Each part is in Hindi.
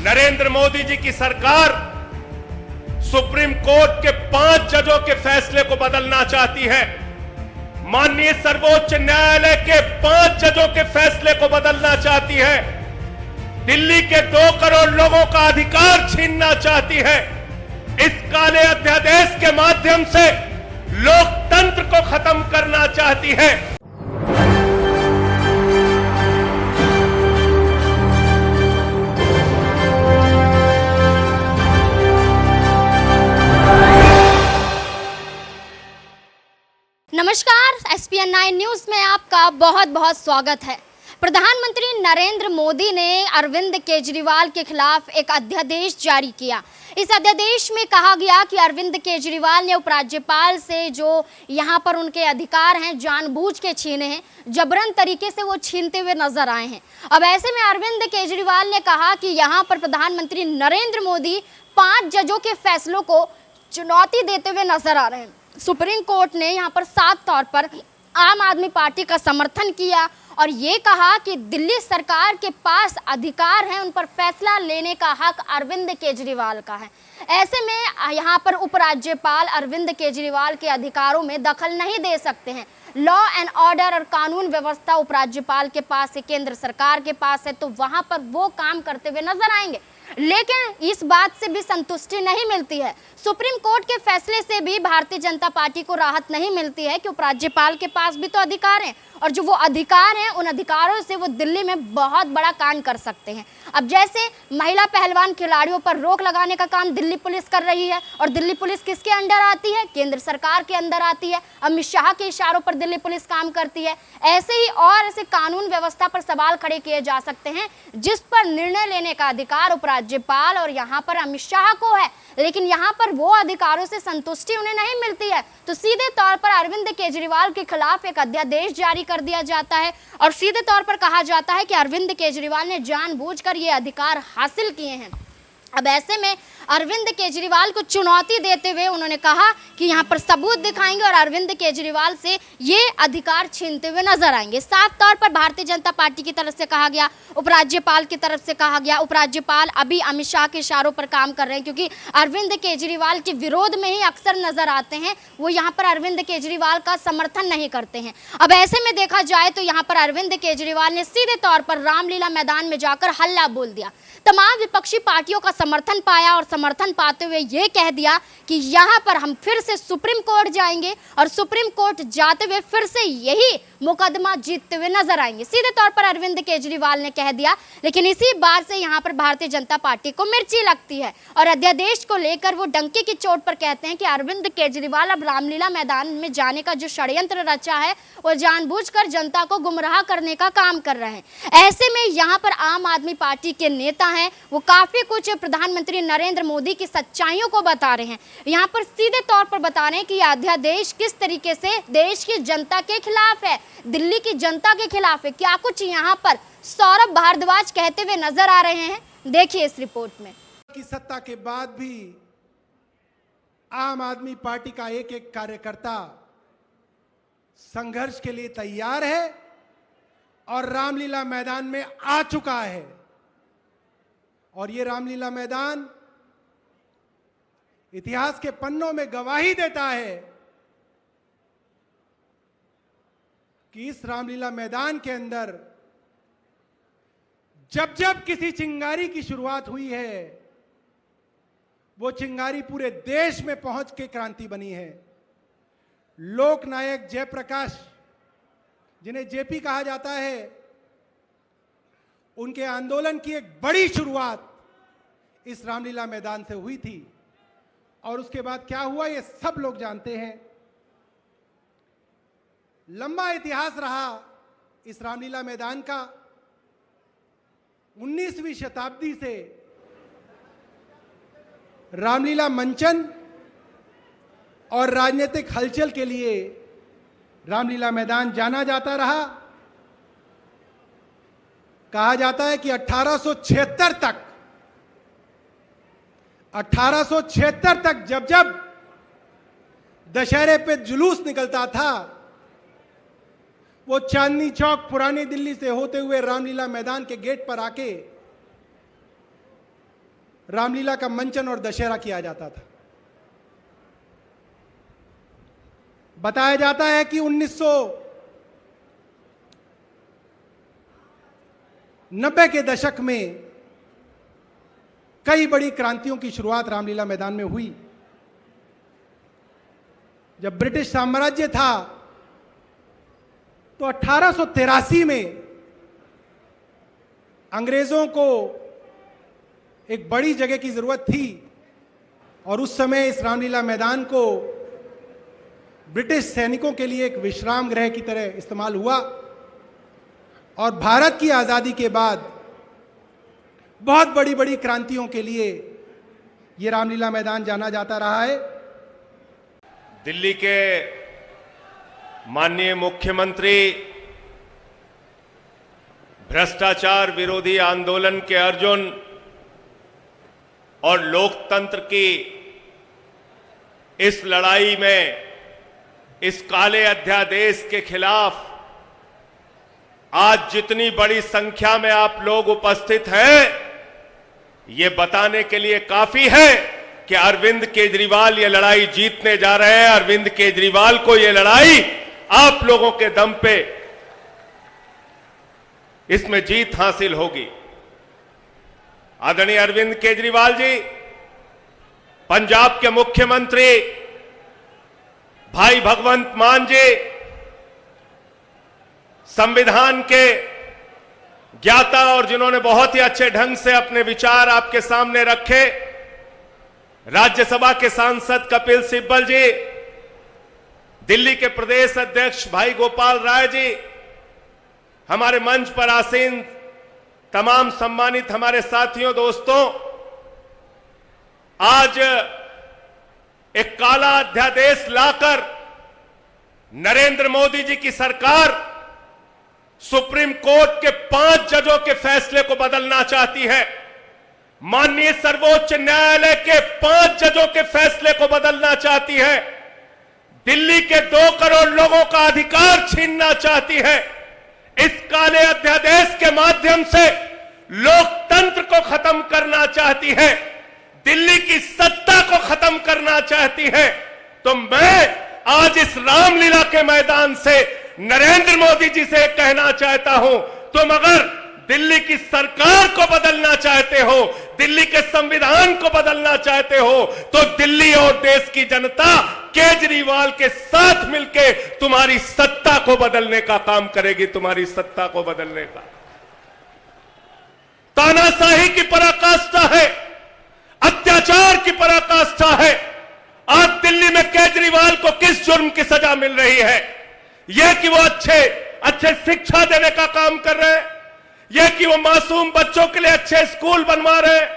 नरेंद्र मोदी जी की सरकार सुप्रीम कोर्ट के 5 जजों के फैसले को बदलना चाहती है। माननीय सर्वोच्च न्यायालय के 5 जजों के फैसले को बदलना चाहती है। दिल्ली के 2 करोड़ लोगों का अधिकार छीनना चाहती है। इस काले अध्यादेश के माध्यम से लोकतंत्र को खत्म करना चाहती है। नमस्कार, SPN9 न्यूज में आपका बहुत बहुत स्वागत है। प्रधानमंत्री नरेंद्र मोदी ने अरविंद केजरीवाल के खिलाफ एक अध्यादेश जारी किया। इस अध्यादेश में कहा गया कि अरविंद केजरीवाल ने उपराज्यपाल से जो यहां पर उनके अधिकार हैं जानबूझ के छीने हैं, जबरन तरीके से वो छीनते हुए नजर आए हैं। अब ऐसे में अरविंद केजरीवाल ने कहा कि यहां पर प्रधानमंत्री नरेंद्र मोदी 5 जजों के फैसलों को चुनौती देते हुए नजर आ रहे हैं। सुप्रीम कोर्ट ने यहाँ पर साफ तौर पर आम आदमी पार्टी का समर्थन किया और ये कहा कि दिल्ली सरकार के पास अधिकार है, उन पर फैसला लेने का हक अरविंद केजरीवाल का है। ऐसे में यहाँ पर उपराज्यपाल अरविंद केजरीवाल के अधिकारों में दखल नहीं दे सकते हैं। लॉ एंड ऑर्डर और कानून व्यवस्था उपराज्यपाल के पास है, केंद्र सरकार के पास है, तो वहाँ पर वो काम करते हुए नजर आएंगे। लेकिन इस बात से भी संतुष्टि नहीं मिलती है। सुप्रीम कोर्ट के फैसले से भी भारतीय जनता पार्टी को राहत नहीं मिलती है कि उपराज्यपाल के पास भी तो अधिकार हैं और जो वो अधिकार हैं उन अधिकारों से वो दिल्ली में बहुत बड़ा कांड कर सकते हैं। अब जैसे महिला पहलवान खिलाड़ियों पर रोक लगाने का काम दिल्ली पुलिस कर रही है और दिल्ली पुलिस किसके अंडर आती है? केंद्र सरकार के अंदर आती है। अमित शाह के इशारों पर दिल्ली पुलिस काम करती है। ऐसे ही और ऐसे कानून व्यवस्था पर सवाल खड़े किए जा सकते हैं जिस पर निर्णय लेने का अधिकार उपराज्यपाल और यहाँ पर अमित शाह को है, लेकिन यहाँ पर वो अधिकारों से संतुष्टि उन्हें नहीं मिलती है। तो सीधे तौर पर अरविंद केजरीवाल के खिलाफ एक अध्यादेश जारी कर दिया जाता है और सीधे तौर पर कहा जाता है कि अरविंद केजरीवाल ने जानबूझकर ये अधिकार हासिल किए हैं। अब ऐसे में अरविंद केजरीवाल को चुनौती देते हुए उन्होंने कहा कि यहाँ पर सबूत दिखाएंगे और अरविंद केजरीवाल से ये अधिकार छीनते हुए नजर आएंगे। साफ तौर पर भारतीय जनता पार्टी की तरफ से कहा गया, उपराज्यपाल की तरफ से कहा गया। उपराज्यपाल अभी अमित शाह के इशारों पर काम कर रहे हैं क्योंकि अरविंद केजरीवाल के विरोध में ही अक्सर नजर आते हैं। वो यहाँ पर अरविंद केजरीवाल का समर्थन नहीं करते हैं। अब ऐसे में देखा जाए तो यहाँ पर अरविंद केजरीवाल ने सीधे तौर पर रामलीला मैदान में जाकर हल्ला बोल दिया, तमाम विपक्षी पार्टियों का समर्थन पाया और समर्थन पाते हुए ये कह दिया कि यहाँ पर हम फिर से सुप्रीम कोर्ट जाएंगे और सुप्रीम कोर्ट जाते हुए फिर से यही मुकदमा जीतते हुए नजर आएंगे। सीधे तौर पर अरविंद केजरीवाल ने कह दिया, लेकिन इसी बात से यहाँ पर भारतीय जनता पार्टी को मिर्ची लगती है और अध्यादेश को लेकर वो डंके की चोट पर कहते हैं कि अरविंद केजरीवाल अब रामलीला मैदान में जाने का जो षड्यंत्र रचा है वो जानबूझकर जनता को गुमराह करने का काम कर रहे हैं। ऐसे में यहाँ पर आम आदमी पार्टी के नेता हैं, वो काफी कुछ प्रधानमंत्री नरेंद्र मोदी की सच्चाइयों को बता रहे हैं। यहाँ पर सीधे तौर पर बता रहे हैं कि यह अध्यादेश किस तरीके से देश की जनता के खिलाफ है, दिल्ली की जनता के खिलाफ है। क्या कुछ यहाँ पर सौरभ भारद्वाज कहते हुए नजर आ रहे हैं, देखिए इस रिपोर्ट में। की सत्ता के बाद भी आम आदमी पार्टी का एक एक कार्यकर्ता संघर्ष के लिए तैयार है और रामलीला मैदान में आ चुका है। और ये रामलीला मैदान इतिहास के पन्नों में गवाही देता है कि इस रामलीला मैदान के अंदर जब जब किसी चिंगारी की शुरुआत हुई है वो चिंगारी पूरे देश में पहुंच के क्रांति बनी है। लोकनायक जयप्रकाश, जिन्हें जेपी कहा जाता है, उनके आंदोलन की एक बड़ी शुरुआत इस रामलीला मैदान से हुई थी और उसके बाद क्या हुआ ये सब लोग जानते हैं। लंबा इतिहास रहा इस रामलीला मैदान का। 19वीं शताब्दी से रामलीला मंचन और राजनीतिक हलचल के लिए रामलीला मैदान जाना जाता रहा। कहा जाता है कि 1876 तक जब जब दशहरे पे जुलूस निकलता था वो चांदनी चौक पुरानी दिल्ली से होते हुए रामलीला मैदान के गेट पर आके रामलीला का मंचन और दशहरा किया जाता था। बताया जाता है कि 1990 के दशक में कई बड़ी क्रांतियों की शुरुआत रामलीला मैदान में हुई। जब ब्रिटिश साम्राज्य था तो 1883 में अंग्रेजों को एक बड़ी जगह की जरूरत थी और उस समय इस रामलीला मैदान को ब्रिटिश सैनिकों के लिए एक विश्राम गृह की तरह इस्तेमाल हुआ। और भारत की आज़ादी के बाद बहुत बड़ी बड़ी क्रांतियों के लिए ये रामलीला मैदान जाना जाता रहा है। दिल्ली के माननीय मुख्यमंत्री भ्रष्टाचार विरोधी आंदोलन के अर्जुन और लोकतंत्र की इस लड़ाई में, इस काले अध्यादेश के खिलाफ आज जितनी बड़ी संख्या में आप लोग उपस्थित हैं, ये बताने के लिए काफी है कि अरविंद केजरीवाल ये लड़ाई जीतने जा रहे हैं। अरविंद केजरीवाल को ये लड़ाई आप लोगों के दम पे इसमें जीत हासिल होगी। आदरणीय अरविंद केजरीवाल जी, पंजाब के मुख्यमंत्री भाई भगवंत मान जी, संविधान के ज्ञाता और जिन्होंने बहुत ही अच्छे ढंग से अपने विचार आपके सामने रखे, राज्यसभा के सांसद कपिल सिब्बल जी, दिल्ली के प्रदेश अध्यक्ष भाई गोपाल राय जी, हमारे मंच पर आसीन तमाम सम्मानित हमारे साथियों, दोस्तों, आज एक काला अध्यादेश लाकर नरेंद्र मोदी जी की सरकार सुप्रीम कोर्ट के 5 जजों के फैसले को बदलना चाहती है। माननीय सर्वोच्च न्यायालय के 5 जजों के फैसले को बदलना चाहती है। दिल्ली के 2 करोड़ लोगों का अधिकार छीनना चाहती है। इस काले अध्यादेश के माध्यम से लोकतंत्र को खत्म करना चाहती है, दिल्ली की सत्ता को खत्म करना चाहती है। तो मैं आज इस रामलीला के मैदान से नरेंद्र मोदी जी से कहना चाहता हूं, तुम अगर दिल्ली की सरकार को बदलना चाहते हो, दिल्ली के संविधान को बदलना चाहते हो, तो दिल्ली और देश की जनता केजरीवाल के साथ मिलकर तुम्हारी सत्ता को बदलने का काम करेगी, तुम्हारी सत्ता को बदलने का। तानाशाही की पराकाष्ठा है, अत्याचार की पराकाष्ठा है। आज दिल्ली में केजरीवाल को किस जुर्म की सजा मिल रही है? यह कि वो अच्छे शिक्षा देने का काम कर रहे हैं, यह कि वो मासूम बच्चों के लिए अच्छे स्कूल बनवा रहे हैं,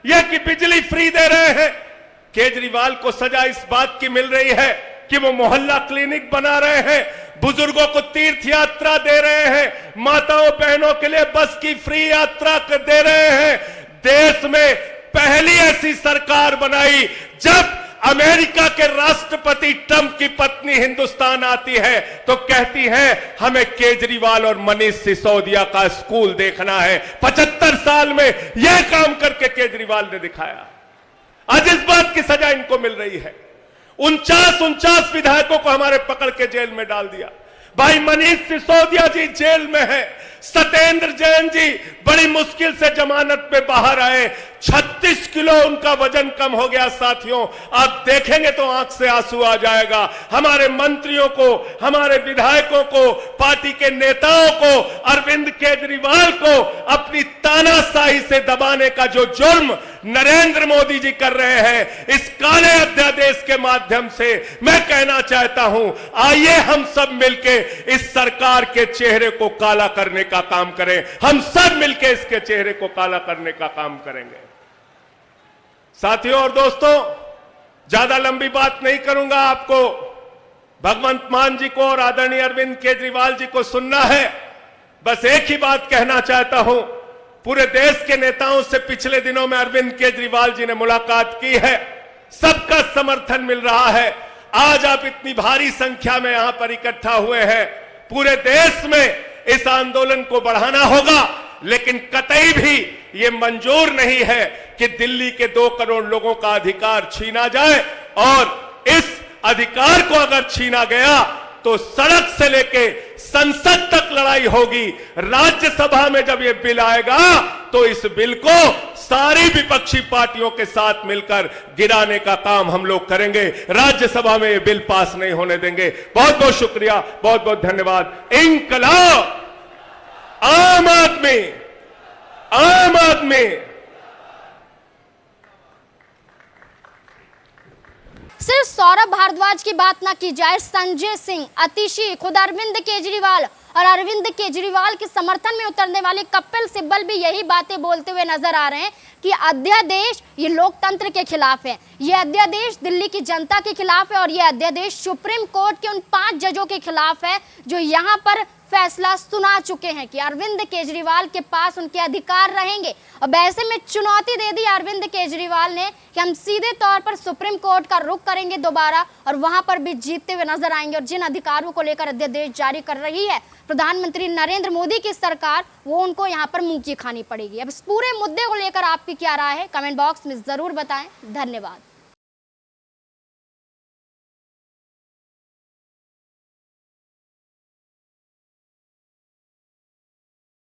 यह कि बिजली फ्री दे रहे हैं। केजरीवाल को सजा इस बात की मिल रही है कि वो मोहल्ला क्लिनिक बना रहे हैं, बुजुर्गों को तीर्थ यात्रा दे रहे हैं, माताओं बहनों के लिए बस की फ्री यात्रा दे रहे हैं। देश में पहली ऐसी सरकार बनाई जब अमेरिका के राष्ट्रपति ट्रंप की पत्नी हिंदुस्तान आती है तो कहती है हमें केजरीवाल और मनीष सिसोदिया का स्कूल देखना है। 75 साल में यह काम करके केजरीवाल ने दिखाया। आज इस बात की सजा इनको मिल रही है। 49 विधायकों को हमारे पकड़ के जेल में डाल दिया। भाई मनीष सिसोदिया जी जेल में है, सत्येंद्र जैन जी बड़ी मुश्किल से जमानत पे बाहर आए, 36 किलो उनका वजन कम हो गया। साथियों, आप देखेंगे तो आंख से आंसू आ जाएगा। हमारे मंत्रियों को, हमारे विधायकों को, पार्टी के नेताओं को, अरविंद केजरीवाल को अपनी तानाशाही से दबाने का जो जुर्म नरेंद्र मोदी जी कर रहे हैं, इस काले अध्यादेश के माध्यम से मैं कहना चाहता हूं, आइए हम सब मिलकर इस सरकार के चेहरे को काला करने का काम करें। हम सब मिलकर इसके चेहरे को काला करने का काम करेंगे। साथियों और दोस्तों, ज्यादा लंबी बात नहीं करूंगा। आपको भगवंत मान जी को और आदरणीय अरविंद केजरीवाल जी को सुनना है। बस एक ही बात कहना चाहता हूं, पूरे देश के नेताओं से पिछले दिनों में अरविंद केजरीवाल जी ने मुलाकात की है, सबका समर्थन मिल रहा है। आज आप इतनी भारी संख्या में यहां पर इकट्ठा हुए हैं। पूरे देश में इस आंदोलन को बढ़ाना होगा, लेकिन कतई भी ये मंजूर नहीं है कि दिल्ली के 2 करोड़ लोगों का अधिकार छीना जाए। और इस अधिकार को अगर छीना गया तो सड़क से लेके संसद तक लड़ाई होगी। राज्यसभा में जब ये बिल आएगा तो इस बिल को सारी विपक्षी पार्टियों के साथ मिलकर गिराने का काम हम लोग करेंगे। राज्यसभा में ये बिल पास नहीं होने देंगे। बहुत बहुत शुक्रिया, बहुत बहुत धन्यवाद। इंकलाब, आम आदमी, आम आदमी। सिर्फ सौरभ भारद्वाज की बात ना की जाए, संजय सिंह, अतिशी, खुद अरविंद केजरीवाल और अरविंद केजरीवाल के समर्थन में उतरने वाले कपिल सिब्बल भी यही बातें बोलते हुए नजर आ रहे हैं कि अध्यादेश ये लोकतंत्र के खिलाफ है, ये अध्यादेश दिल्ली की जनता के खिलाफ है और ये अध्यादेश सुप्रीम कोर्ट के उन 5 जजों के खिलाफ है जो यहाँ पर फैसला सुना चुके हैं कि अरविंद केजरीवाल के पास उनके अधिकार रहेंगे। अब ऐसे में चुनौती दे दी अरविंद केजरीवाल ने कि हम सीधे तौर पर सुप्रीम कोर्ट का रुख करेंगे दोबारा और वहां पर भी जीतते हुए नजर आएंगे। और जिन अधिकारों को लेकर अध्यादेश जारी कर रही है प्रधानमंत्री नरेंद्र मोदी की सरकार, वो उनको यहाँ पर मुंह की खानी पड़ेगी। अब इस पूरे मुद्दे को लेकर आपकी क्या राय है, कमेंट बॉक्स में जरूर बताएं। धन्यवाद।